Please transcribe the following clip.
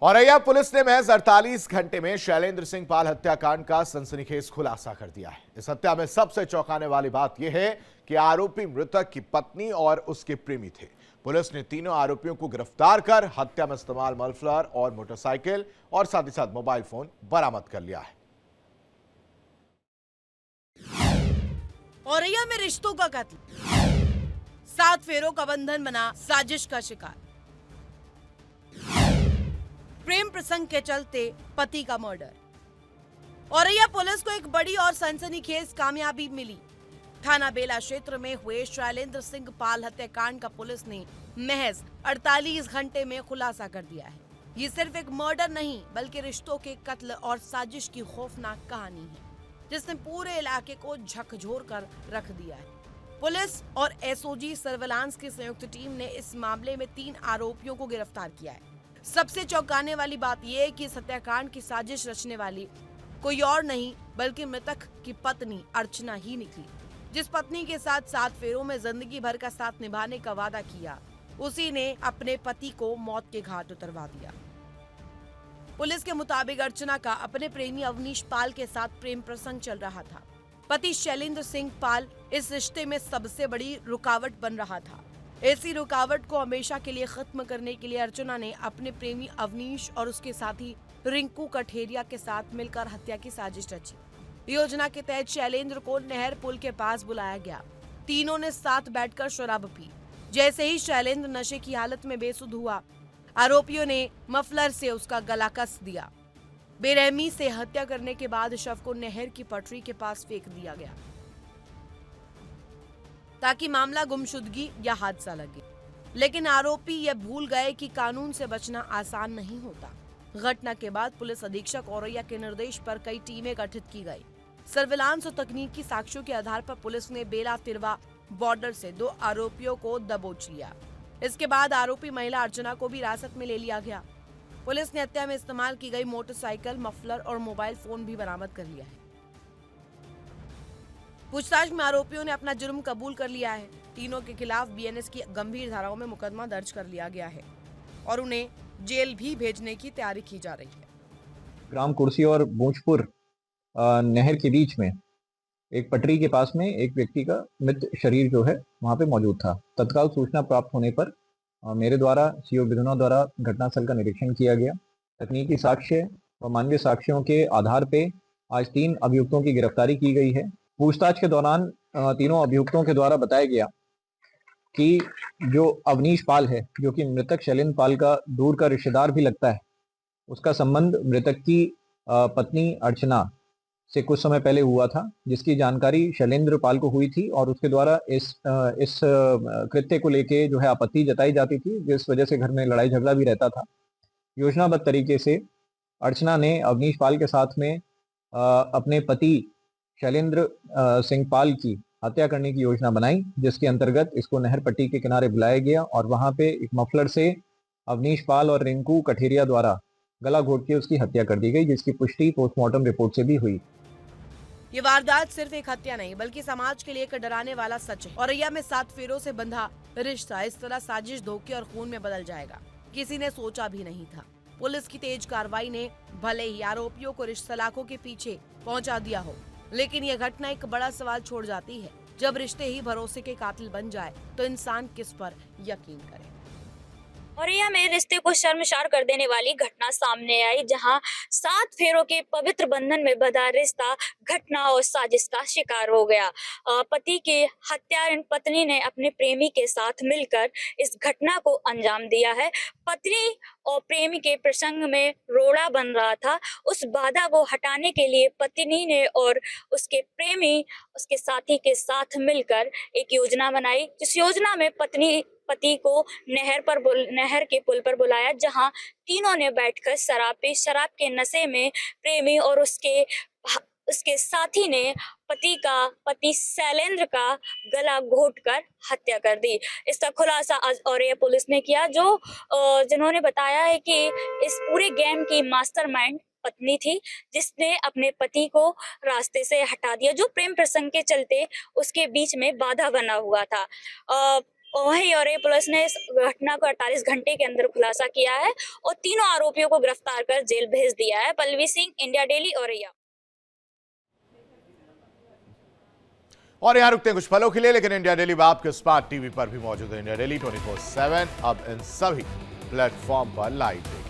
Auraiya police ने महज 48 घंटे में शैलेंद्र सिंह पाल हत्याकांड का सनसनीखेज खुलासा कर दिया है। इस हत्या में सबसे चौंकाने वाली बात यह है कि आरोपी मृतक की पत्नी और उसके प्रेमी थे। पुलिस ने तीनों आरोपियों को गिरफ्तार कर हत्या में इस्तेमाल मफलर और मोटरसाइकिल और साथ ही साथ मोबाइल फोन बरामद कर लिया है। औरैया में रिश्तों का कत्ल, 7 फेरों का बंधन बना साजिश का शिकार। प्रेम प्रसंग के चलते पति का मर्डर। औरैया पुलिस को एक बड़ी और सनसनीखेज कामयाबी मिली। थाना बेला क्षेत्र में हुए शैलेंद्र सिंह पाल हत्याकांड का पुलिस ने महज 48 घंटे में खुलासा कर दिया है। ये सिर्फ एक मर्डर नहीं बल्कि रिश्तों के कत्ल और साजिश की खौफनाक कहानी है, जिसने पूरे इलाके को झकझोर कर रख दिया है। पुलिस और एसओजी सर्विलांस की संयुक्त टीम ने इस मामले में 3 आरोपियों को गिरफ्तार किया है। सबसे चौंकाने वाली बात यह है कि इस हत्याकांड की साजिश रचने वाली कोई और नहीं बल्कि मृतक की पत्नी अर्चना ही निकली। जिस पत्नी के साथ 7 फेरों में जिंदगी भर का साथ निभाने का वादा किया, उसी ने अपने पति को मौत के घाट उतरवा दिया। पुलिस के मुताबिक अर्चना का अपने प्रेमी अवनीश पाल के साथ प्रेम प्रसंग चल रहा था। पति शैलेंद्र सिंह पाल इस रिश्ते में सबसे बड़ी रुकावट बन रहा था। ऐसी रुकावट को हमेशा के लिए खत्म करने के लिए अर्चना ने अपने प्रेमी अवनीश और उसके साथी रिंकू कठेरिया के साथ मिलकर हत्या की साजिश रची। योजना के तहत शैलेंद्र को नहर पुल के पास बुलाया गया। तीनों ने साथ बैठकर शराब पी। जैसे ही शैलेंद्र नशे की हालत में बेसुध हुआ, आरोपियों ने मफलर से उसका गला कस दिया। बेरहमी से हत्या करने के बाद शव को नहर की पटरी के पास फेंक दिया गया ताकि मामला गुमशुदगी या हादसा लगे। लेकिन आरोपी यह भूल गए कि कानून से बचना आसान नहीं होता। घटना के बाद पुलिस अधीक्षक औरैया के निर्देश पर कई टीमें गठित की गई। सर्विलांस और तकनीकी साक्ष्यों के आधार पर पुलिस ने बेला तिरवा बॉर्डर से 2 आरोपियों को दबोच लिया। इसके बाद आरोपी महिला अर्चना को भी हिरासत में ले लिया गया। पुलिस ने हत्या में इस्तेमाल की गई मोटरसाइकिल, मफलर और मोबाइल फोन भी बरामद कर लिया है। पूछताछ में आरोपियों ने अपना जुर्म कबूल कर लिया है। तीनों के खिलाफ बीएनएस की गंभीर धाराओं में मुकदमा दर्ज कर लिया गया है और उन्हें जेल भी भेजने की तैयारी की जा रही है। ग्राम कुर्सी और बूंचपुर नहर के बीच में एक पटरी के पास में एक व्यक्ति का मृत शरीर जो है वहां पे मौजूद था। तत्काल सूचना प्राप्त होने पर मेरे द्वारा सीओ बिधुना द्वारा घटनास्थल का निरीक्षण किया गया। तकनीकी साक्ष्य व मानवीय साक्ष्यों के आधार पे आज 3 अभियुक्तों की गिरफ्तारी की गई है। पूछताछ के दौरान तीनों अभियुक्तों के द्वारा बताया गया कि जो अवनीश पाल है, जो कि मृतक शैलेंद्र पाल का दूर का रिश्तेदार भी लगता है, उसका संबंध मृतक की पत्नी अर्चना से कुछ समय पहले हुआ था, जिसकी जानकारी शैलेंद्र पाल को हुई थी और उसके द्वारा इस कृत्य को लेके जो है आपत्ति जताई जाती थी, जिस वजह से घर में लड़ाई झगड़ा भी रहता था। योजनाबद्ध तरीके से अर्चना ने अवनीश पाल के साथ में अपने पति शैलेंद्र सिंह पाल की हत्या करने की योजना बनाई, जिसके अंतर्गत इसको नहर पट्टी के किनारे बुलाया गया और वहां पे एक मफलर से अवनीश पाल और रिंकू कठेरिया द्वारा गला घोट के उसकी हत्या कर दी गई, जिसकी पुष्टि पोस्टमार्टम रिपोर्ट से भी हुई। ये वारदात सिर्फ एक हत्या नहीं बल्कि समाज के लिए एक डराने वाला सच है। औरैया में 7 फेरों से बंधा रिश्ता इस तरह साजिश, धोखे और खून में बदल जाएगा, किसी ने सोचा भी नहीं था। पुलिस की तेज कार्रवाई ने भले ही आरोपियों को रिश्ते सलाखों के पीछे पहुंचा दिया हो, लेकिन यह घटना एक बड़ा सवाल छोड़ जाती है। जब रिश्ते ही भरोसे के कातिल बन जाए तो इंसान किस पर यकीन करे। औरैया में रिश्ते को शर्मसार कर देने वाली घटना सामने आई, जहां 7 फेरों के पवित्र बंधन में बंधा रिश्ता घटना और साजिश का शिकार हो गया। पति के हत्यारिन पत्नी ने अपने प्रेमी के साथ मिलकर इस घटना को अंजाम दिया है। पत्नी और प्रेमी के प्रसंग में रोड़ा बन रहा था। उस बाधा को हटाने के लिए पत्नी ने और उसके प्रेमी उसके साथी के साथ मिलकर एक योजना बनाई, जिस योजना में पति को नहर के पुल पर बुलाया, जहां तीनों ने बैठकर शराब पी। शराब के नशे में प्रेमी और उसके साथी ने पति शैलेंद्र का गला घोटकर हत्या कर दी। इसका खुलासा आज औरैया पुलिस ने किया, जिन्होंने बताया है कि इस पूरे गेम की मास्टरमाइंड पत्नी थी, जिसने अपने पति को रास्ते से हटा दिया, जो प्रेम प्रसंग के चलते उसके बीच में बाधा बना हुआ था। और वहीं औरैया पुलिस ने इस घटना को 48 घंटे के अंदर खुलासा किया है और तीनों आरोपियों को गिरफ्तार कर जेल भेज दिया है। Pallavi Singh, India daily, Auraiya. और यहाँ रुकते हैं कुछ पलों के लिए, लेकिन इंडिया डेली आपके स्मार्ट टीवी पर भी मौजूद है। इंडिया डेली 24/7 अब इन सभी प्लेटफॉर्म पर लाइव।